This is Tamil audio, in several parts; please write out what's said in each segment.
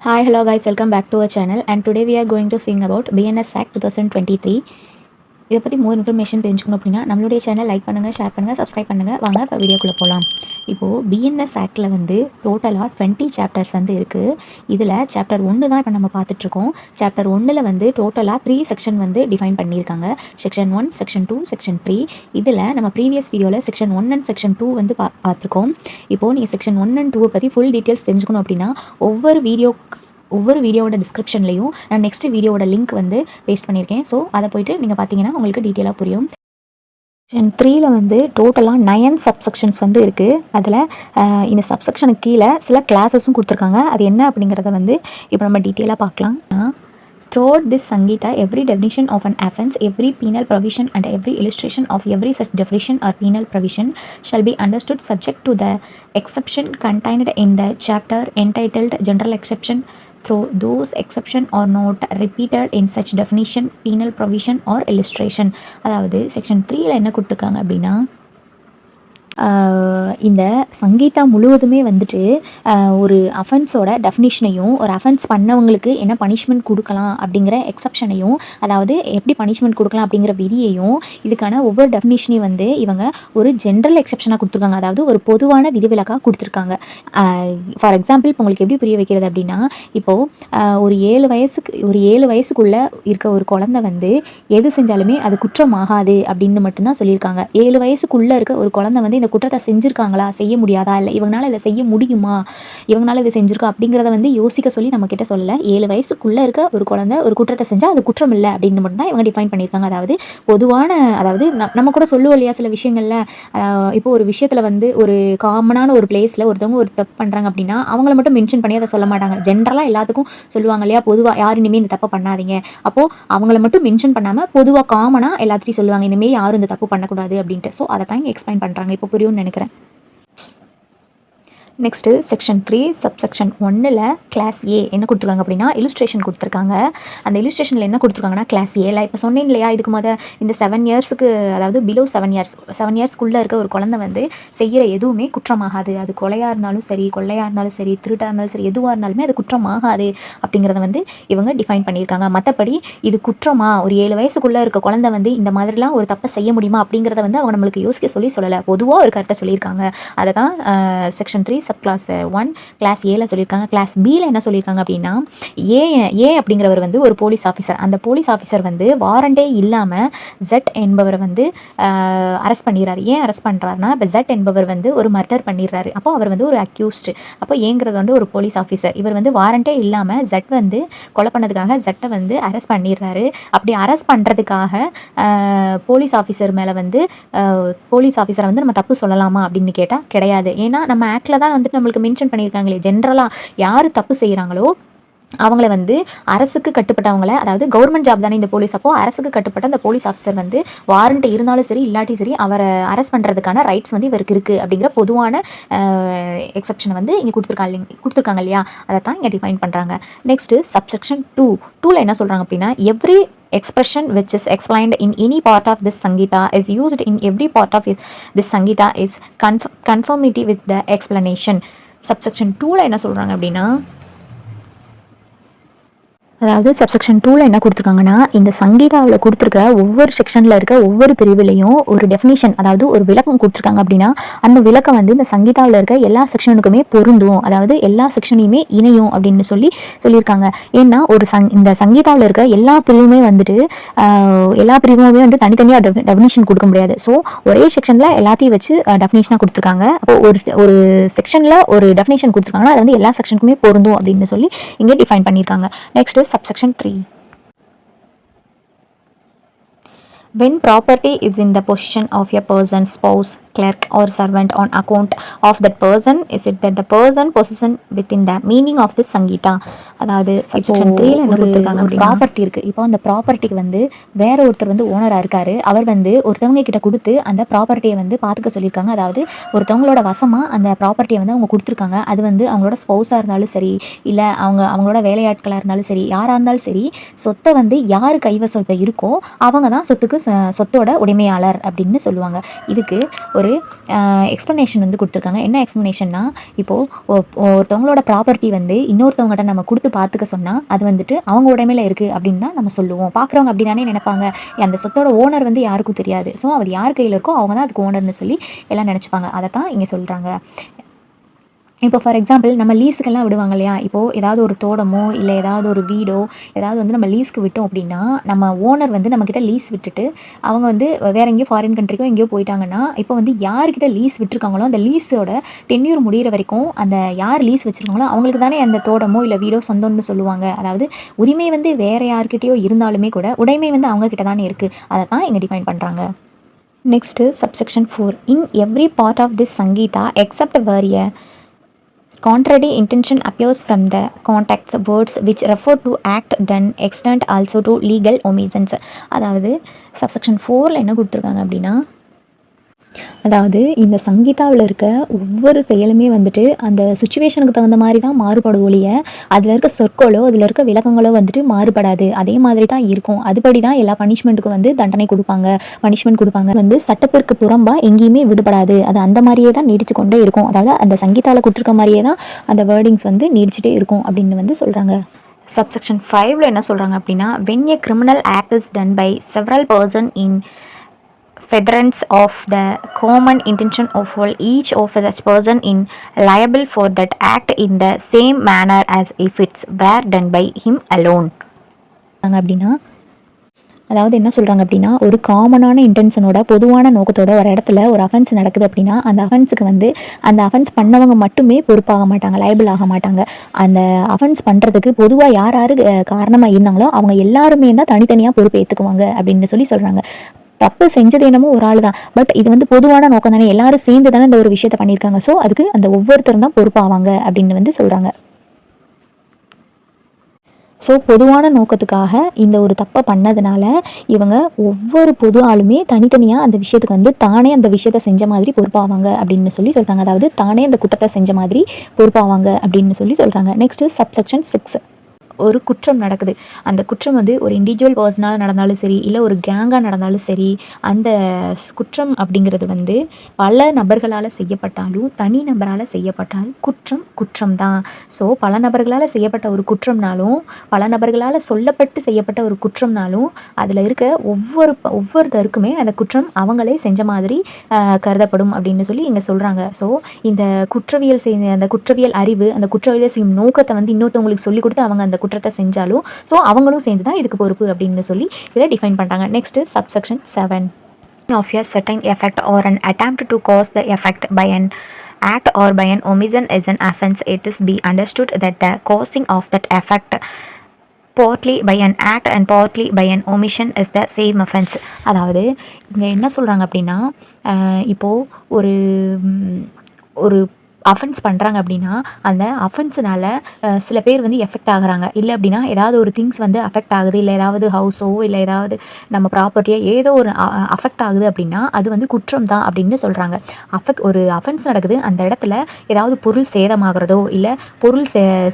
Hi, hello guys, welcome back to our channel and today we are going to sing about BNS Act 2023. இதை பற்றி மோர் இன்ஃபர்மேஷன் தெரிஞ்சுக்கணும் அப்படின்னா நம்மளுடைய சேனல் லைக் பண்ணுங்கள், ஷேர் பண்ணுங்கள், சப்ஸ்கிரைப் பண்ணுங்கள். வாங்க இப்போ வீடியோக்குள்ளே போகலாம். இப்போது பிஎன்எஸ் ஆக்டில் வந்து டோட்டலாக 20 சாப்டர்ஸ் வந்து இருக்குது. இதில் சாப்டர் 1 தான் இப்போ நம்ம பார்த்துட்ருக்கோம். சாப்டர் 1ல் வந்து டோட்டலாக 3 செக்ஷன் வந்து டிஃபைன் பண்ணியிருக்காங்க. Section 1, section 2, section 3. இதில் நம்ம ப்ரீவியஸ் வீடியோவில் செக்ஷன் 1 அண்ட் செக்ஷன் 2 வந்து பார்த்துருக்கோம். இப்போது நீங்கள் செக்ஷன் 1 அண்ட் 2 பற்றி ஃபுல் டீட்டெயில்ஸ் தெரிஞ்சுக்கணும் அப்படின்னா ஒவ்வொரு வீடியோவோட டிஸ்கிரிப்ஷன்லையும் நான் நெக்ஸ்ட் வீடியோவோட லிங்க் வந்து பேஸ்ட் பண்ணியிருக்கேன். ஸோ அதை போய்ட்டு நீங்கள் பார்த்தீங்கன்னா உங்களுக்கு டீட்டெயிலாக புரியும். செக்ஷன் 3ல் வந்து டோட்டலாக 9 சப்செக்ஷன்ஸ் வந்து இருக்குது. அதில் இந்த சப்செக்ஷனுக்கு கீழே சில கிளாஸஸும் கொடுத்துருக்காங்க. அது என்ன அப்படிங்கிறத வந்து இப்போ நம்ம டீட்டெயிலாக பார்க்கலாம். Throughout this Sangita, every definition of an offence, every penal provision and every illustration of every such definition or penal provision shall be understood subject to the exception contained in the chapter entitled General Exception, though those exceptions are not repeated in such definition, penal provision or illustration. அதாவது செக்ஷன் 3ல் என்ன கொடுத்துருக்காங்க அப்படின்னா, இந்த சங்கீதா முழுவதுமே வந்துட்டு ஒரு அஃபென்ஸோட டெஃபினிஷனையும் ஒரு அஃபென்ஸ் பண்ணவங்களுக்கு என்ன பனிஷ்மெண்ட் கொடுக்கலாம் அப்படிங்கிற எக்ஸப்ஷனையும், அதாவது எப்படி பனிஷ்மெண்ட் கொடுக்கலாம் அப்படிங்கிற விதியையும், இதுக்கான ஒவ்வொரு டெஃபினிஷனையும் வந்து இவங்க ஒரு ஜென்ரல் எக்ஸப்ஷனாக கொடுத்துருக்காங்க. அதாவது ஒரு பொதுவான விதிவிலக்காக கொடுத்துருக்காங்க. ஃபார் எக்ஸாம்பிள் இப்போ உங்களுக்கு எப்படி புரிய வைக்கிறது அப்படின்னா, இப்போது ஒரு 7 வயசுக்குள்ளே இருக்க ஒரு குழந்தை வந்து எது செஞ்சாலுமே அது குற்றமாகாது அப்படின்னு மட்டும்தான் சொல்லியிருக்காங்க. 7 வயசுக்குள்ளே இருக்க ஒரு குழந்தை வந்து குற்றத்தை செஞ்சுருக்காங்களா, செய்ய முடியாதா, இல்லை இவங்களால இதை செய்ய முடியுமா, இவங்களால இதை செஞ்சுருக்கா அப்படிங்கிறத வந்து யோசிக்க சொல்லி நம்ம கிட்ட சொல்லலை. 7 வயசுக்குள்ளே இருக்க ஒரு குழந்தை ஒரு குற்றத்தை செஞ்சால் அது குற்றம் இல்லை அப்படின்னு மட்டும் தான் இவங்க டிஃபைன் பண்ணியிருக்காங்க. அதாவது பொதுவான, அதாவது நம்ம கூட சொல்லுவோம் இல்லையா சில விஷயங்களில், இப்போ ஒரு விஷயத்தில் வந்து ஒரு காமனான ஒரு பிளேஸில் ஒருத்தவங்க ஒரு தப்பு பண்ணுறாங்க அப்படின்னா அவங்கள மட்டும் மென்ஷன் பண்ணி அதை சொல்ல மாட்டாங்க. ஜென்ரலாக எல்லாத்துக்கும் சொல்லுவாங்க இல்லையா, பொதுவாக யாரும் இனிமேல் இந்த தப்பை பண்ணாதீங்க. அப்போது அவங்கள மட்டும் மென்ஷன் பண்ணாமல் பொதுவாக காமனாக எல்லாத்தையும் சொல்லுவாங்க, இனிமேல் யாரும் இந்த தப்பு பண்ணக்கூடாது அப்படின்ட்டு. ஸோ அதை தான் இங்கே எக்ஸ்பிளைன் பண்ணுறாங்க. இப்போ புரியும்னு நினைக்கிறேன். நெக்ஸ்ட்டு செக்ஷன் 3 சப்செக்ஷன் 1ல் கிளாஸ் ஏ என்ன கொடுத்துருக்காங்க அப்படின்னா, இல்லுஸ்ட்ரேஷன் கொடுத்துருக்காங்க. அந்த இல்லுஸ்ட்ரேஷனில் என்ன கொடுத்துருக்காங்கன்னா, கிளாஸ் ஏல இப்போ சொன்னேன் இல்லையா, இதுக்கு இந்த 7 இயர்ஸுக்கு, அதாவது பிலோ 7 இயர்ஸ்க்குள்ளே இருக்க ஒரு குழந்தை வந்து செய்கிற எதுவுமே குற்றமாகாது. அது கொலையாக இருந்தாலும் சரி, கொள்ளையாக இருந்தாலும் சரி, திருட்டாக இருந்தாலும் சரி, எதுவாக இருந்தாலுமே அது குற்றமாகாது அப்படிங்கிறத வந்து இவங்க டிஃபைன் பண்ணியிருக்காங்க. மற்றபடி இது குற்றமா, ஒரு 7 வயசுக்குள்ளே இருக்க குழந்தை வந்து இந்த மாதிரிலாம் ஒரு தப்பை செய்ய முடியுமா அப்படிங்கிறத வந்து அவங்க நம்மளுக்கு யோசிக்க சொல்லலை. பொதுவாக ஒரு கருத்தை சொல்லியிருக்காங்க. அதை தான் செக்ஷன் 3 சப் கிளாஸ் 1 கிளாஸ் ஏல சொல்லியிருக்காங்க. கிளாஸ் பியில் என்ன சொல்லியிருக்காங்க அப்படின்னா, ஏ அப்படிங்கிறவர் வந்து ஒரு போலீஸ் ஆஃபீஸர். அந்த போலீஸ் ஆஃபீஸர் வந்து வாரண்டே இல்லாமல் ஜெட் என்பவரை வந்து அரெஸ்ட் பண்ணிடுறாரு. ஏன் அரெஸ்ட் பண்ணுறாருனா, இப்போ ஜெட் என்பவர் வந்து ஒரு மர்டர் பண்ணிடுறாரு. அப்போ அவர் வந்து ஒரு அக்யூஸ்டு. அப்போ ஏங்கிறது வந்து ஒரு போலீஸ் ஆஃபீஸர். இவர் வந்து வாரண்டே இல்லாமல் ஜெட் வந்து கொலை பண்ணதுக்காக ஜெட்டை வந்து அரெஸ்ட் பண்ணிடுறாரு. அப்படி அரெஸ்ட் பண்ணுறதுக்காக போலீஸ் ஆஃபீஸர் மேலே வந்து போலீஸ் ஆஃபீஸரை வந்து நம்ம தப்பு சொல்லலாமா அப்படின்னு கேட்டால் கிடையாது. ஏன்னா நம்ம ஆக்டில் தான் வந்துட்டு நம்மளுக்கு மென்ஷன் பண்ணியிருக்காங்களே, ஜென்ரலாக யார் தப்பு செய்கிறாங்களோ அவங்கள வந்து அரசுக்கு கட்டுப்பட்டவங்கள, அதாவது கவர்மெண்ட் ஜாப் தானே இந்த போலீஸ், அப்போ அரசுக்கு கட்டுப்பட்ட அந்த போலீஸ் ஆஃபீஸர் வந்து வாரண்ட் இருந்தாலும் சரி இல்லாட்டி சரி அவரை அரெஸ்ட் பண்ணுறதுக்கான ரைட்ஸ் வந்து இவருக்கு இருக்குது அப்படிங்கிற பொதுவான எக்ஸப்ஷனை வந்து இங்கே கொடுத்துருக்காங்க இல்லையா, அதை தான் இங்கே டிஃபைன் பண்ணுறாங்க. நெக்ஸ்ட்டு சப்செக்ஷன் 2ல் என்ன சொல்கிறாங்க அப்படின்னா, every expression which is explained in any part of this Sangita is used in every part of this Sangita is conformity with the explanation. Subsection 2ல என்ன சொல்கிறாங்க அப்படின்னா, அதாவது சப்செக்ஷன் 2ல் என்ன கொடுத்துருக்காங்கன்னா, இந்த சங்கீதாவில் கொடுத்துருக்க ஒவ்வொரு செக்ஷனில் இருக்க ஒவ்வொரு பிரிவுலையும் ஒரு டெஃபினிஷன், அதாவது ஒரு விளக்கம் கொடுத்துருக்காங்க அப்படின்னா அந்த விளக்கம் வந்து இந்த சங்கீதாவில் இருக்க எல்லா செக்ஷனுக்குமே பொருந்தும், அதாவது எல்லா செக்ஷனையுமே இணையும் அப்படின்னு சொல்லியிருக்காங்க. ஏன்னா இந்த சங்கீதாவில் இருக்க எல்லா பிரிவுமே வந்துட்டு வந்து தனித்தனியாக டெஃபினிஷன் கொடுக்க முடியாது. ஸோ ஒரே செக்ஷனில் எல்லாத்தையும் வச்சு டெஃபினிஷனாக கொடுத்துருக்காங்க. அப்போ ஒரு செக்ஷனில் ஒரு டெஃபினிஷன் கொடுத்துருக்காங்கன்னா அது வந்து எல்லா செக்ஷனுக்குமே பொருந்தும் அப்படின்னு சொல்லி இங்கே டிஃபைன் பண்ணியிருக்காங்க. Next subsection 3. When property is in the possession of a person, spouse, clerk or servant on account of that person, is it that the person possession within the meaning of this Sangita. அதாவது செக்ஷன் 3ல என்ன கொடுத்துருக்காங்க, ப்ராப்பர்ட்டி இருக்குது. இப்போ அந்த ப்ராப்பர்ட்டிக்கு வந்து வேற ஒருத்தர் வந்து ஓனராக இருக்காரு. அவர் வந்து ஒருத்தவங்க கிட்ட கொடுத்து அந்த ப்ராப்பர்ட்டியை வந்து பார்த்துக்க சொல்லியிருக்காங்க. அதாவது ஒருத்தவங்களோட வசமாக அந்த ப்ராப்பர்ட்டியை வந்து அவங்க கொடுத்துருக்காங்க. அது வந்து அவங்களோட ஸ்பௌஸாக இருந்தாலும் சரி, இல்லை அவங்களோட வேலையாட்களாக இருந்தாலும் சரி, யாராக இருந்தாலும் சரி, சொத்தை வந்து யார் கைவசம் இப்போ இருக்கோ அவங்க தான் சொத்தோட உரிமையாளர் அப்படின்னு சொல்லுவாங்க. இதுக்கு ஒரு ஒரு எக்ஸ்ப்ளனேஷன் வந்து கொடுத்துருக்காங்க. என்ன எக்ஸ்ப்ளனேஷன்னா, இப்போது ஒருத்தவங்களோட ப்ராப்பர்ட்டி வந்து இன்னொருத்தவங்ககிட்ட நம்ம கொடுத்து பார்த்துக்க சொன்னால் அது வந்துட்டு அவங்க உடைமையில் இருக்குது அப்படின்னு தான் நம்ம சொல்லுவோம். பார்க்குறவங்க அப்படி தானே நினைப்பாங்க. அந்த சொத்தோட ஓனர் வந்து யாருக்கும் தெரியாது. ஸோ அது யார் கையில் இருக்கோ அவங்க தான் அதுக்கு ஓனர்னு சொல்லி எல்லாம் நினச்சிப்பாங்க. அதை தான் இங்கே சொல்கிறாங்க. இப்போ ஃபார் எக்ஸாம்பிள் நம்ம லீஸுக்கெல்லாம் விடுவாங்க இல்லையா? இப்போது ஏதாவது ஒரு தோட்டமோ இல்லை ஏதாவது ஒரு வீடோ ஏதாவது வந்து நம்ம லீஸ்க்கு விட்டோம் அப்படின்னா, நம்ம ஓனர் வந்து நம்மக்கிட்ட லீஸ் விட்டுட்டு அவங்க வந்து வேறு எங்கேயோ ஃபாரின் கண்ட்ரிக்கோ எங்கேயோ போயிட்டாங்கன்னா, இப்போ வந்து யார்கிட்ட லீஸ் விட்டுருக்காங்களோ அந்த லீஸோட டென்யூர் முடிகிற வரைக்கும் அந்த யார் லீஸ் வச்சுருக்காங்களோ அவங்களுக்கு தானே அந்த தோட்டமோ இல்லை வீடோ சொந்தம்னு சொல்லுவாங்க. அதாவது உரிமை வந்து வேறு யார்கிட்டயோ இருந்தாலுமே கூட உடைமை வந்து அவங்கக்கிட்ட தானே இருக்குது. அதை தான் இங்கே டிஃபைன் பண்ணுறாங்க. Next subsection 4. In every part of this Sanhita except where a contrary intention appears from the context words which refer to act done extend also to legal omissions. அதாவது சப்செக்ஷன் 4ல் என்ன கொடுத்துருக்காங்க அப்படின்னா, அதாவது இந்த சங்கீதாவில் இருக்க ஒவ்வொரு செயலுமே வந்துட்டு அந்த சுச்சுவேஷனுக்கு தகுந்த மாதிரி தான் மாறுபடும் ஒழிய அதில் இருக்க சொற்களோ அதில் இருக்க விளக்கங்களோ வந்துட்டு மாறுபடாது. அதே மாதிரி தான் இருக்கும். அதுபடி தான் எல்லா பனிஷ்மெண்ட்டுக்கும் வந்து தண்டனை கொடுப்பாங்க, பனிஷ்மெண்ட் கொடுப்பாங்க. வந்து சட்டத்திற்கு புறம்பாக எங்கேயுமே விடுபடாது. அது அந்த மாதிரியே தான் நீடிச்சு கொண்டே இருக்கும். அதாவது அந்த சங்கீதாவில் கொடுத்துருக்க மாதிரியே தான் அந்த வேர்டிங்ஸ் வந்து நீடிச்சிட்டே இருக்கும் அப்படின்னு வந்து சொல்கிறாங்க. சப்செக்ஷன் 5ல் என்ன சொல்கிறாங்க அப்படின்னா, when a criminal act is done by several person in furtherance of the common intention of all, each of such person in liable for that act in the same manner as if it's were done by him alone. அப்படின்னா, அதாவது என்ன சொல்கிறாங்க அப்படின்னா, ஒரு காமனான இன்டென்ஷனோட பொதுவான நோக்கத்தோட ஒரு இடத்துல ஒரு அஃபென்ஸ் நடக்குது அப்படின்னா அந்த அஃபென்ஸுக்கு வந்து அந்த அஃபென்ஸ் பண்ணவங்க மட்டுமே பொறுப்பாக மாட்டாங்க, லைபிள் ஆக மாட்டாங்க. அந்த அஃபென்ஸ் பண்ணுறதுக்கு பொதுவாக யார் யார் காரணமாக இருந்தாங்களோ அவங்க எல்லாருமே தான் தனித்தனியாக பொறுப்பு ஏற்றுக்குவாங்க அப்படின்னு சொல்கிறாங்க. தப்பு செஞ்சது என்னமோ ஒரு ஆள் தான், பட் இது வந்து பொதுவான நோக்கம் தானே, எல்லாரும் சேர்ந்து தானே இந்த ஒரு விஷயத்த பண்ணியிருக்காங்க. ஸோ அதுக்கு அந்த ஒவ்வொருத்தரும் தான் பொறுப்பாவாங்க அப்படின்னு வந்து சொல்கிறாங்க. ஸோ பொதுவான நோக்கத்துக்காக இந்த ஒரு தப்பை பண்ணதுனால இவங்க ஒவ்வொரு பொது ஆளுமே தனித்தனியாக அந்த விஷயத்துக்கு வந்து தானே அந்த விஷயத்தை செஞ்ச மாதிரி பொறுப்பாவாங்க அப்படின்னு சொல்கிறாங்க. அதாவது தானே அந்த குற்றத்தை செஞ்ச மாதிரி பொறுப்பாவாங்க அப்படின்னு சொல்கிறாங்க. Next subsection 6. ஒரு குற்றம் நடக்குது. அந்த குற்றம் வந்து ஒரு இண்டிவிஜுவல் பர்சனால் நடந்தாலும் சரி, இல்லை ஒரு கேங்காக நடந்தாலும் சரி, அந்த குற்றம் அப்படிங்கிறது வந்து பல நபர்களால் செய்யப்பட்டாலும் தனி நபரால் செய்யப்பட்டாலும் குற்றம் தான். ஸோ பல நபர்களால் செய்யப்பட்ட ஒரு குற்றம்னாலும் பல நபர்களால் சொல்லப்பட்டு செய்யப்பட்ட ஒரு குற்றம்னாலும் அதில் இருக்க ஒவ்வொருத்தருக்குமே அந்த குற்றம் அவங்களே செஞ்ச மாதிரி கருதப்படும் அப்படின்னு இங்கே சொல்கிறாங்க. ஸோ இந்த குற்றவியல் செய்ய அந்த குற்றவியல் அறிவு அந்த குற்றவியல் செய்யும் நோக்கத்தை வந்து இன்னொருத்தவங்களுக்கு சொல்லிக் கொடுத்து அவங்க அந்த குற்றத்தை செஞ்சாலும் ஸோ அவங்களும் சேர்ந்து தான் இதுக்கு பொறுப்பு அப்படின்னு இதை டிஃபைன் பண்ணுறாங்க. Next subsection 7. of a certain effect or an attempt to cause the effect by an act or by an omission is an offense. It is be understood that the causing of that effect partly by an act and partly by an omission is the same offense. அதாவது இங்கே என்ன சொல்கிறாங்க அப்படின்னா, இப்போது ஒரு அஃபென்ஸ் பண்ணுறாங்க அப்படின்னா அந்த அஃபென்ஸுனால சில பேர் வந்து எஃபெக்ட் ஆகுறாங்க. இல்லை அப்படின்னா ஏதாவது ஒரு திங்ஸ் வந்து அஃபெக்ட் ஆகுது, இல்லை ஏதாவது ஹவுஸோ இல்லை ஏதாவது நம்ம ப்ராப்பர்ட்டியோ ஏதோ ஒரு அஃபெக்ட் ஆகுது அப்படின்னா அது வந்து குற்றம் தான் அப்படின்னு சொல்கிறாங்க. ஒரு அஃபென்ஸ் நடக்குது, அந்த இடத்துல ஏதாவது பொருள் சேதமாகிறதோ இல்லை பொருள்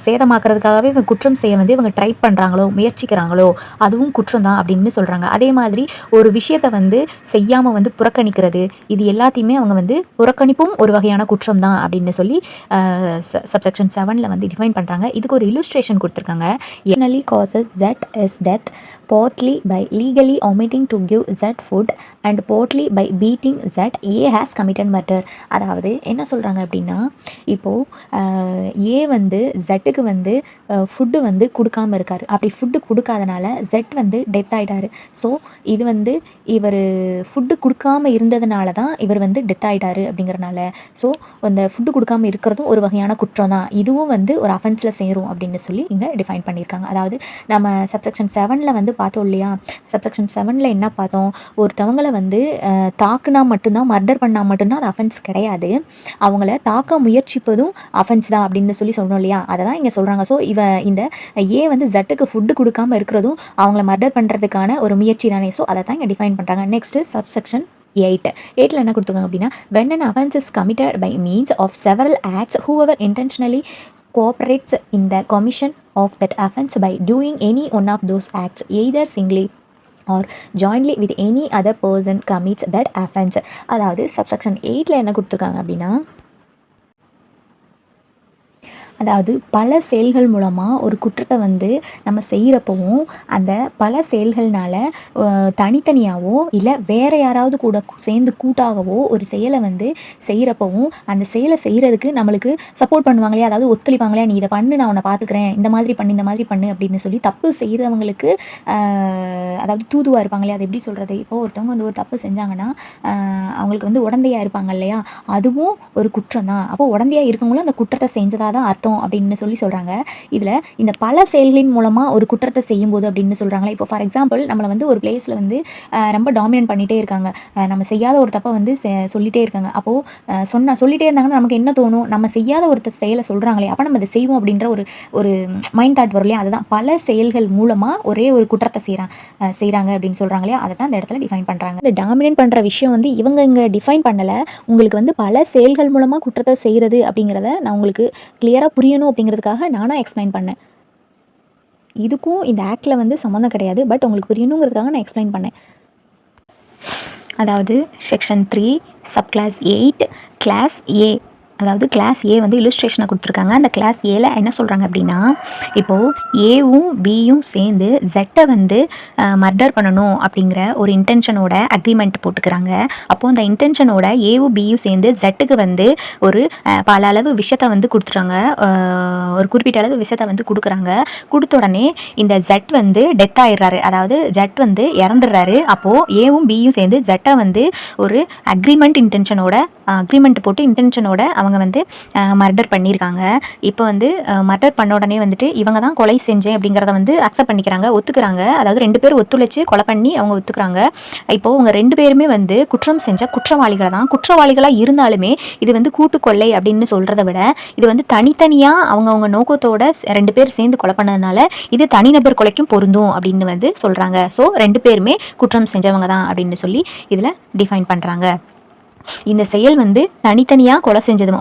சேதமாக்குறதுக்காகவே இவங்க குற்றம் செய்ய வந்து இவங்க ட்ரை பண்ணுறாங்களோ முயற்சிக்கிறாங்களோ அதுவும் குற்றம் தான் அப்படின்னு சொல்கிறாங்க. அதே மாதிரி ஒரு விஷயத்தை வந்து செய்யாமல் வந்து புறக்கணிக்கிறது, இது எல்லாத்தையுமே அவங்க வந்து புறக்கணிப்பும் ஒரு வகையான குற்றம் தான் அப்படின்னு சப்செக்ஷன் 7ல் வந்து டிஃபைன் பண்ணுறாங்க. இதுக்கு ஒரு இல்லுஸ்ட்ரேஷன் கொடுத்துருக்காங்க. Generally causes Z is death, partly by legally omitting to give Z food and partly by beating Z, A has committed murder. அதாவது என்ன சொல்கிறாங்க அப்படின்னா, இப்போது ஏ வந்து ஜெட்டுக்கு வந்து ஃபுட்டு வந்து கொடுக்காமல் இருக்கார். அப்படி ஃபுட்டு கொடுக்காதனால ஜெட் வந்து டெத் ஆகிட்டார். ஸோ இது வந்து இவர் ஃபுட்டு கொடுக்காமல் இருந்ததுனால தான் இவர் வந்து டெத் ஆகிட்டார் அப்படிங்கிறனால ஸோ அந்த ஃபுட்டு கொடுக்காமல் இருக்கிறதும் ஒரு வகையான குற்றம் தான், இதுவும் வந்து ஒரு அஃபென்ஸில் சேரும் அப்படின்னு இங்கே டிஃபைன் பண்ணியிருக்காங்க. அதாவது நம்ம சப்செக்ஷன் 7ல் வந்து பார்த்தோம் இல்லையா, சப்செக்ஷன் 7ல் என்ன பார்த்தோம், ஒருத்தவங்களை வந்து தாக்குனா மட்டும்தான் மர்டர் பண்ணால் மட்டும்தான் அது அஃபென்ஸ் கிடையாது, அவங்கள தாக்க முயற்சிப்பதும் அஃபென்ஸ் தான் அப்படின்னு சொன்னோம் இல்லையா, அதை தான் இங்கே சொல்கிறாங்க. ஸோ இந்த ஏ வந்து ஜட்டுக்கு ஃபுட்டு கொடுக்காமல் இருக்கிறதும் அவங்கள மர்டர் பண்ணுறதுக்கான ஒரு முயற்சி தானே. ஸோ அதை தான் இங்கே டிஃபைன் பண்ணுறாங்க. நெக்ஸ்ட்டு சப்செக்ஷன் 8ல் என்ன கொடுத்துருக்காங்க அப்படின்னா, when an offense is committed by means of several acts, whoever intentionally cooperates in the commission of that offense by doing any one of those acts either singly or jointly with any other person commits that offence. அதாவது சப்செக்ஷன் 8ல் என்ன கொடுத்துருக்காங்க அப்படின்னா, அதாவது பல செயல்கள் மூலமாக ஒரு குற்றத்தை வந்து நம்ம செய்கிறப்பவும் அந்த பல செயல்கள்னால தனித்தனியாகவோ இல்லை வேறு யாராவது கூட சேர்ந்து கூட்டாகவோ ஒரு செயலை வந்து செய்கிறப்பவும் அந்த செயலை செய்கிறதுக்கு நம்மளுக்கு சப்போர்ட் பண்ணுவாங்களே, அதாவது ஒத்துழைப்பாங்களே, நீ இதை பண்ணு, நான் உன்னை பார்த்துக்கிறேன், இந்த மாதிரி பண்ணு, இந்த மாதிரி பண்ணு அப்படின்னு சொல்லி தப்பு செய்கிறவங்களுக்கு அதாவது தூதுவாக இருப்பாங்களே, அது எப்படி சொல்கிறது, இப்போது ஒருத்தவங்க வந்து ஒரு தப்பு செஞ்சாங்கன்னா அவங்களுக்கு வந்து உடந்தையாக இருப்பாங்க இல்லையா, அதுவும் ஒரு குற்றம் தான். அப்போ உடந்தையாக இருக்கவங்களும் அந்த குற்றத்தை செஞ்சதாக தான் அர்த்தம் அப்படின்னு சொல்லி சொல்கிறாங்க. இதில் இந்த பல செயல்களின் மூலமாக ஒரு குற்றத்தை செய்யும்போது அப்படின்னு சொல்கிறாங்களே, இப்போ ஃபார் எக்ஸாம்பிள் நம்மளை வந்து ஒரு பிளேஸில் வந்து ரொம்ப டாமினேட் பண்ணிகிட்டே இருக்காங்க, நம்ம செய்யாத ஒரு தப்பை வந்து சொல்லிகிட்டே இருக்காங்க. அப்போது சொல்லிகிட்டே இருந்தாங்கன்னா நமக்கு என்ன தோணும், நம்ம செய்யாத ஒரு செயலை சொல்கிறாங்களே, அப்போ நம்ம அதை செய்வோம் அப்படின்ற ஒரு மைண்ட் தாட் வரும் இல்லையா, அதுதான் பல செயல்கள் மூலமாக ஒரே ஒரு குற்றத்தை செய்கிறாங்க அப்படின்னு சொல்கிறாங்களே, அதை தான் அந்த இடத்துல டிஃபைன் பண்ணுறாங்க. இந்த டாமினேட் பண்ணுற விஷயம் வந்து இவங்க இங்கே டிஃபைன் பண்ணலை, உங்களுக்கு வந்து பல செயல்கள் மூலமாக குற்றத்தை செய்கிறது அப்படிங்கிறத நான் உங்களுக்கு கிளியராக புரியணும் அப்படிங்கிறதுக்காக நானாக எக்ஸ்பிளைன் பண்ணேன். இதுக்கும் இந்த ஆக்டில் வந்து சம்மந்தம் கிடையாது, பட் உங்களுக்கு புரியணுங்கிறதுக்காக நான் எக்ஸ்பிளைன் பண்ணேன். அதாவது செக்ஷன் 3 சப்கிளாஸ் 8 கிளாஸ் ஏ, அதாவது கிளாஸ் ஏ வந்து இல்லுஸ்ட்ரேஷனை கொடுத்துருக்காங்க. அந்த கிளாஸ் ஏல என்ன சொல்கிறாங்க அப்படின்னா, இப்போது ஏவும் பியும் சேர்ந்து ஜெட்டை வந்து மர்டர் பண்ணணும் அப்படிங்கிற ஒரு இன்டென்ஷனோட அக்ரிமெண்ட் போட்டுக்கிறாங்க. அப்போது அந்த இன்டென்ஷனோட ஏவும் பியும் சேர்ந்து ஜெட்டுக்கு வந்து ஒரு பல அளவு விஷயத்தை வந்து கொடுத்துறாங்க, ஒரு குறிப்பிட்ட அளவு விஷயத்தை வந்து கொடுக்குறாங்க. கொடுத்த உடனே இந்த ஜெட் வந்து டெத் ஆயிடுறாரு, அதாவது ஜெட் வந்து இறந்துடுறாரு. அப்போது ஏவும் பியும் சேர்ந்து ஜெட்டை வந்து ஒரு அக்ரிமெண்ட் போட்டு இன்டென்ஷனோட அவங்க வந்து மர்டர் பண்ணியிருக்காங்க. இப்போ வந்து மர்டர் பண்ண உடனே வந்துட்டு இவங்க தான் கொலை செஞ்சேன் அப்படிங்கிறத வந்து அக்செப்ட் பண்ணிக்கிறாங்க, ஒத்துக்கிறாங்க. அதாவது 2 பேரும் ஒத்துழைச்சு கொலை பண்ணி அவங்க ஒத்துக்கிறாங்க. இப்போது அவங்க 2 பேருமே வந்து குற்றம் செஞ்ச குற்றவாளிகளை தான். குற்றவாளிகளாக இருந்தாலுமே இது வந்து கூட்டுக்கொள்ளை அப்படின்னு சொல்கிறத விட இது வந்து தனித்தனியாக அவங்கவுங்க நோக்கத்தோட 2 பேர் சேர்ந்து கொலை பண்ணதுனால இது தனிநபர் கொலைக்கும் பொருந்தும் அப்படின்னு வந்து சொல்கிறாங்க. ஸோ 2 பேருமே குற்றம் செஞ்சவங்க தான் அப்படின்னு சொல்லி இதில் டிஃபைன் பண்ணுறாங்க. இந்த செயல் வந்து தனித்தனியாக கொலை செஞ்சது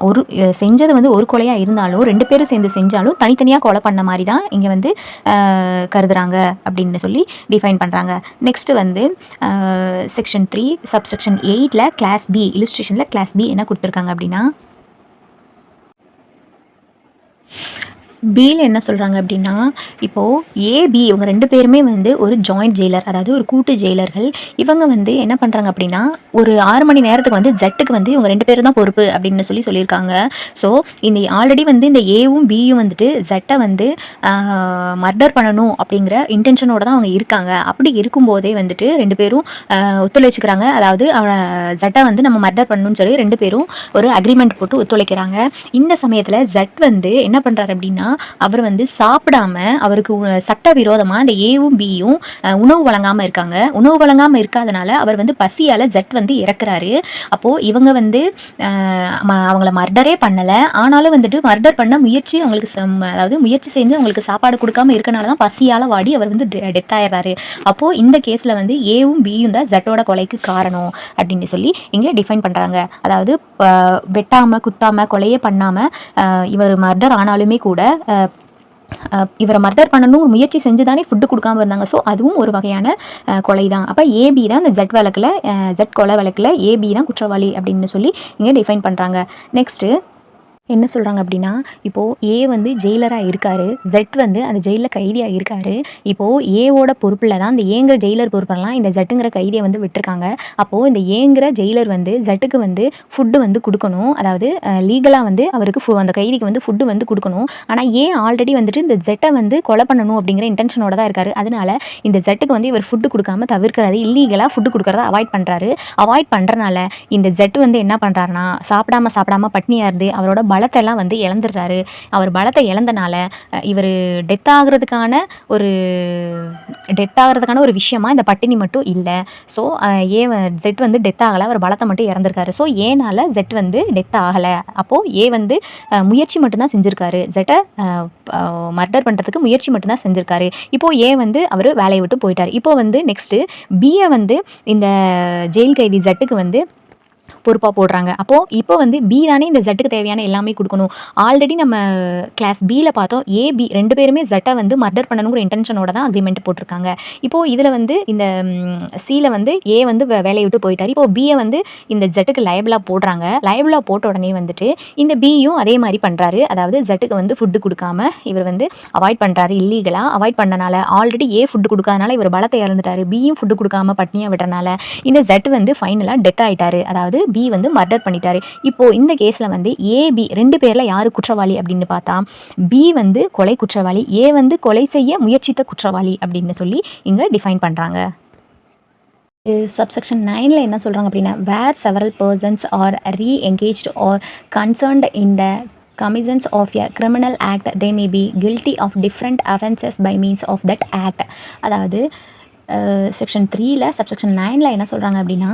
வந்து ஒரு கொலையாக இருந்தாலும் 2 பேரும் சேர்ந்து செஞ்சாலும் தனித்தனியாக கொலை பண்ண மாதிரி தான் இங்கே வந்து கருதுறாங்க அப்படின்னு சொல்லி டிஃபைன் பண்ணுறாங்க. நெக்ஸ்ட்டு வந்து செக்ஷன் 3 சப்செக்ஷன் 8ல் கிளாஸ் பி, இல்லுஸ்ட்ரேஷனில் கிளாஸ் பி என்ன கொடுத்துருக்காங்க அப்படின்னா, பியில் என்ன சொல்கிறாங்க அப்படின்னா, இப்போது ஏபி இவங்க 2 பேருமே வந்து ஒரு ஜாயிண்ட் ஜெயிலர், அதாவது ஒரு கூட்டு ஜெயிலர்கள். இவங்க வந்து என்ன பண்ணுறாங்க அப்படின்னா, ஒரு 6 மணி நேரத்துக்கு வந்து ஜெட்டுக்கு வந்து இவங்க 2 பேரும் தான் பொறுப்பு அப்படின்னு சொல்லியிருக்காங்க. ஸோ இந்த ஆல்ரெடி வந்து இந்த ஏவும் பியும் வந்துட்டு ஜெட்டை வந்து மர்டர் பண்ணணும் அப்படிங்கிற இன்டென்ஷனோட தான் அவங்க இருக்காங்க. அப்படி இருக்கும்போதே வந்துட்டு 2 பேரும் ஒத்துழைச்சிக்கிறாங்க. அதாவது ஜெட்டை வந்து நம்ம மர்டர் பண்ணணும்னு சொல்லி 2 பேரும் ஒரு அக்ரிமெண்ட் போட்டு ஒத்துழைக்கிறாங்க. இந்த சமயத்தில் ஜெட் வந்து என்ன பண்ணுறாரு அப்படின்னா, அவர் வந்து சாப்பிடாம அவருக்கு சட்டவிரோதமாக இந்த ஏவும் பியும் உணவு வழங்காமல் இருக்காங்க. உணவு வழங்காமல் இருக்காதனால அவர் வந்து பசியால் ஜெட் வந்து இறக்குறாரு. அப்போது இவங்க வந்து அவங்கள மர்டரே பண்ணலை, ஆனாலும் வந்துட்டு மர்டர் பண்ண முயற்சி அவங்களுக்கு அதாவது முயற்சி செஞ்சு அவங்களுக்கு சாப்பாடு கொடுக்காம இருக்கனால தான் பசியால் வாடி அவர் வந்து டெத் ஆயிடுறாரு. அப்போது இந்த கேஸில் வந்து ஏவும் பியும் தான் ஜெட்டோட கொலைக்கு காரணம் அப்படின்னு சொல்லி இங்கே டிஃபைன் பண்ணுறாங்க. அதாவது வெட்டாமல் குத்தாமல் கொலையே பண்ணாமல் இவர் மர்டர் ஆனாலுமே கூட இவரை மர்டர் பண்ணணும் முயற்சி செஞ்சு தானே ஃபுட்டு கொடுக்காம இருந்தாங்க. ஸோ அதுவும் ஒரு வகையான கொலை தான். அப்போ ஏபி தான் இந்த ஜெட் கொலை வழக்கில் ஏபி தான் குற்றவாளி அப்படின்னு சொல்லி இங்கே டிஃபைன் பண்ணுறாங்க. நெக்ஸ்ட்டு என்ன சொல்கிறாங்க அப்படின்னா, இப்போது ஏ வந்து ஜெயிலராக இருக்கார், ஜெட் வந்து அந்த ஜெயிலில் கைதியாக இருக்கார். இப்போது ஏவோட பொறுப்பில் தான் இந்த ஏங்கிற ஜெயிலர் பொறுப்பெல்லாம் இந்த ஜெட்டுங்கிற கைதியை வந்து விட்டுருக்காங்க. அப்போது இந்த ஏங்கிற ஜெயிலர் வந்து ஜெட்டுக்கு வந்து ஃபுட்டு வந்து கொடுக்கணும், அதாவது லீகலாக வந்து அவருக்கு அந்த கைதிக்கு வந்து ஃபுட்டு வந்து கொடுக்கணும். ஆனால் ஏன் ஆல்ரெடி வந்துட்டு இந்த ஜெட்டை வந்து கொலை பண்ணணும் அப்படிங்கிற இன்டென்ஷனோட தான் இருக்கார். அதனால இந்த ஜெட்டுக்கு வந்து இவர் ஃபுட்டு கொடுக்காம தவிர்க்கிறாரு, இல்லீகலாக ஃபுட்டு கொடுக்குறத அவாய்ட் பண்ணுறனால இந்த ஜெட் வந்து என்ன பண்ணுறாருனா, சாப்பிடாம பட்னியாக இருந்து அவரோட பலத்தெல்லாம் வந்து இழந்துடுறாரு. அவர் பலத்தை இழந்தனால இவர் டெத் ஆகிறதுக்கான ஒரு விஷயமா இந்த பட்டினி மட்டும் இல்லை. ஸோ ஜெட் வந்து டெத் ஆகலை, அவர் பலத்தை மட்டும் இறந்துருக்காரு. ஸோ ஏனால் ஜெட் வந்து டெத் ஆகலை. அப்போது ஏ வந்து முயற்சி மட்டும்தான் செஞ்சுருக்காரு, ஜெட்டை மர்டர் பண்ணுறதுக்கு முயற்சி மட்டும்தான் செஞ்சுருக்காரு. இப்போது ஏ வந்து அவர் வேலையை விட்டு போயிட்டார். இப்போது வந்து நெக்ஸ்ட்டு பியை வந்து இந்த ஜெயில் கைதி ஜெட்டுக்கு வந்து பொறுப்பாக போடுறாங்க. அப்போது இப்போ வந்து பி தானே இந்த ஜெட்டுக்கு தேவையான எல்லாமே கொடுக்கணும். ஆல்ரெடி நம்ம கிளாஸ் பியில் பார்த்தோம், ஏபி 2 பேருமே ஜெட்டை வந்து மர்டர் பண்ணணுங்கிற இன்டென்ஷனோட தான் அக்ரிமெண்ட் போட்டிருக்காங்க. இப்போது இதில் வந்து இந்த சியில் வந்து ஏ வந்து வேலையை விட்டு போயிட்டார். இப்போ பியை வந்து இந்த ஜெட்டுக்கு லைபிளாக போடுறாங்க. லைபிளாக போட்ட உடனே வந்துட்டு இந்த பியும் அதே மாதிரி பண்ணுறாரு. அதாவது ஜெட்டுக்கு வந்து ஃபுட்டு கொடுக்காம இவர் வந்து அவாய்ட் பண்ணுறாரு. இல்லீகலாக அவாய்ட் பண்ணனால ஆல்ரெடி ஏ ஃபுட்டு கொடுக்காதனால இவர் பலத்தை இழந்துட்டாரு. பியும் ஃபுட்டு கொடுக்காம பட்னியாக விடுறனால இந்த ஜெட் வந்து ஃபைனலாக டெத் ஆகிட்டாரு. அதாவது பி வந்து மர்டர் பண்ணிட்டாரு. இப்போது இந்த கேஸில் வந்து ஏபி 2 பேரில் யார் குற்றவாளி அப்படின்னு பார்த்தா பி வந்து கொலை குற்றவாளி, ஏ வந்து கொலை செய்ய முயற்சித்த குற்றவாளி அப்படின்னு சொல்லி இங்கே டிஃபைன் பண்ணுறாங்க. சப்செக்ஷன் 9ல என்ன சொல்கிறாங்க அப்படின்னா, where several persons are reengaged or concerned in the commissions of a criminal act, they may be guilty of different offenses by means of that act. அதாவது செக்ஷன் 3ல சப்செக்ஷன் 9ல என்ன சொல்கிறாங்க அப்படின்னா,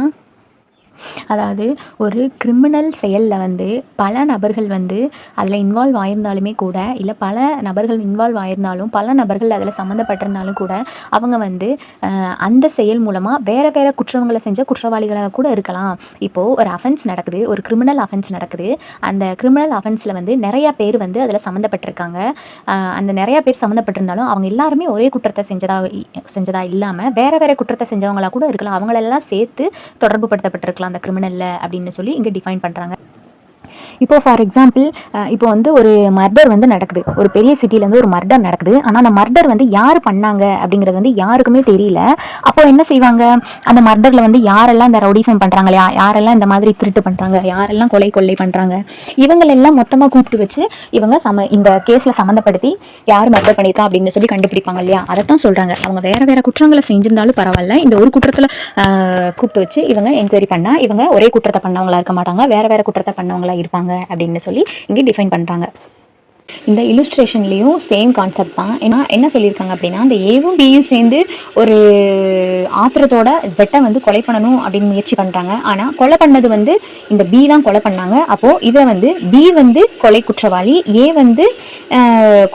அதாவது ஒரு கிரிமினல் செயலில் வந்து பல நபர்கள் வந்து அதில் இன்வால்வ் ஆயிருந்தாலுமே கூட, இல்லை பல நபர்கள் இன்வால்வ் ஆயிருந்தாலும் பல நபர்கள் அதில் சம்மந்தப்பட்டிருந்தாலும் கூட அவங்க வந்து அந்த செயல் மூலமாக வேறு வேறு குற்றங்களை செஞ்ச குற்றவாளிகளாக கூட இருக்கலாம். இப்போது ஒரு அஃபென்ஸ் நடக்குது, ஒரு கிரிமினல் அஃபென்ஸ் நடக்குது. அந்த கிரிமினல் அஃபென்ஸில் வந்து நிறையா பேர் வந்து அதில் சம்மந்தப்பட்டிருக்காங்க. அந்த நிறையா பேர் சம்மந்தப்பட்டிருந்தாலும் அவங்க எல்லாருமே ஒரே குற்றத்தை செஞ்சதா இல்லாமல் வேறு வேறு குற்றத்தை செஞ்சவங்களாக கூட இருக்கலாம். அவங்களெல்லாம் சேர்த்து தொடர்பு படுத்தப்பட்டிருக்கலாம் அந்த கிரிமினலில் அப்படின்னு சொல்லி இங்கே டிஃபைன் பண்ணுறாங்க. இப்போ ஃபார் எக்ஸாம்பிள் இப்போ வந்து ஒரு மர்டர் வந்து நடக்குது, ஒரு பெரிய சிட்டிலேருந்து ஒரு மர்டர் நடக்குது. ஆனால் அந்த மர்டர் வந்து யார் பண்ணாங்க அப்படிங்கிறது வந்து யாருக்குமே தெரியல. அப்போ என்ன செய்வாங்க, அந்த மர்டரில் வந்து யாரெல்லாம் இந்த ரவுடிசம் பண்ணுறாங்க இல்லையா, யாரெல்லாம் இந்த மாதிரி திருட்டு பண்ணுறாங்க, யாரெல்லாம் கொள்ளை பண்ணுறாங்க, இவங்களெல்லாம் மொத்தமாக கூப்பிட்டு வச்சு இவங்க இந்த கேஸில் சம்மந்தப்படுத்தி யார் மர்டர் பண்ணியிருக்கா அப்படின்னு சொல்லி கண்டுபிடிப்பாங்க இல்லையா. அதைத்தான் சொல்கிறாங்க. அவங்க வேறு குற்றங்களை செஞ்சிருந்தாலும் பரவாயில்ல, இந்த ஒரு குற்றத்தில் கூப்பிட்டு வச்சு இவங்க என்கொயரி பண்ணால் இவங்க ஒரே குற்றத்தை பண்ணவங்களா இருக்க மாட்டாங்க, வேறு குற்றத்தை பண்ணவங்களா இருப்பாங்க அப்படின்னு சொல்லி இங்கே டிஃபைன் பண்ணுறாங்க. இந்த இல்லுஸ்ட்ரேஷன்லேயும் சேம் கான்செப்ட் தான். ஏன்னா என்ன சொல்லியிருக்காங்க அப்படின்னா, இந்த ஏவும் பியும் சேர்ந்து ஒரு ஆத்திரத்தோட ஜெட்டை வந்து கொலை பண்ணணும் அப்படின்னு முயற்சி பண்ணுறாங்க. ஆனால் கொலை பண்ணது வந்து இந்த பி தான் கொலை பண்ணாங்க. அப்போது இதை வந்து பி வந்து கொலை குற்றவாளி, ஏ வந்து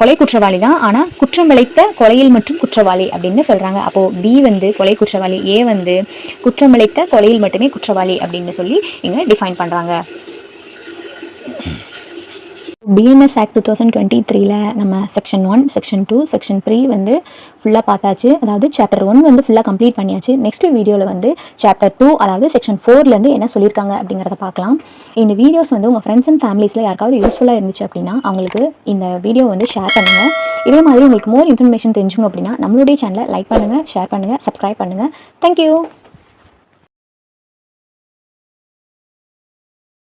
கொலை குற்றவாளி தான், ஆனால் குற்றம் விளைத்த கொலையில் மற்றும் குற்றவாளி அப்படின்னு சொல்கிறாங்க. அப்போது பி வந்து கொலை குற்றவாளி, ஏ வந்து குற்றம் விளைத்த கொலையில் மட்டுமே குற்றவாளி அப்படின்னு சொல்லி இங்கே டிஃபைன் பண்ணுறாங்க. பிஎன்எஸ் ஆக்ட் 2023ல நம்ம செக்ஷன் 1, செக்ஷன் 2, செக்ஷன் 3 வந்து ஃபுல்லாக பார்த்தாச்சு. அதாவது சாப்டர் 1 வந்து ஃபுல்லாக கம்ப்ளீட் பண்ணியாச்சு. நெக்ஸ்ட் வீடியோவில் வந்து சாப்டர் 2, அதாவது செக்ஷன் 4லேருந்து என்ன சொல்லியிருக்காங்க அப்படிங்கிறத பார்க்கலாம். இந்த வீடியோஸ் வந்து உங்கள் ஃப்ரெண்ட்ஸ் அண்ட் ஃபேமிலிஸில் யாருக்காவது யூஸ்ஃபுல்லாக இருந்துச்சு அப்படின்னா அவங்களுக்கு இந்த வீடியோ வந்து ஷேர் பண்ணுங்கள். இதே மாதிரி உங்களுக்கு மோர் இன்ஃபர்மேஷன் தெரிஞ்சுக்கணும் அப்படின்னா நம்மளுடைய சேனலை லைக் பண்ணுங்கள், ஷேர் பண்ணுங்கள், சப்ஸ்கிரைப் பண்ணுங்கள். தேங்க்யூ.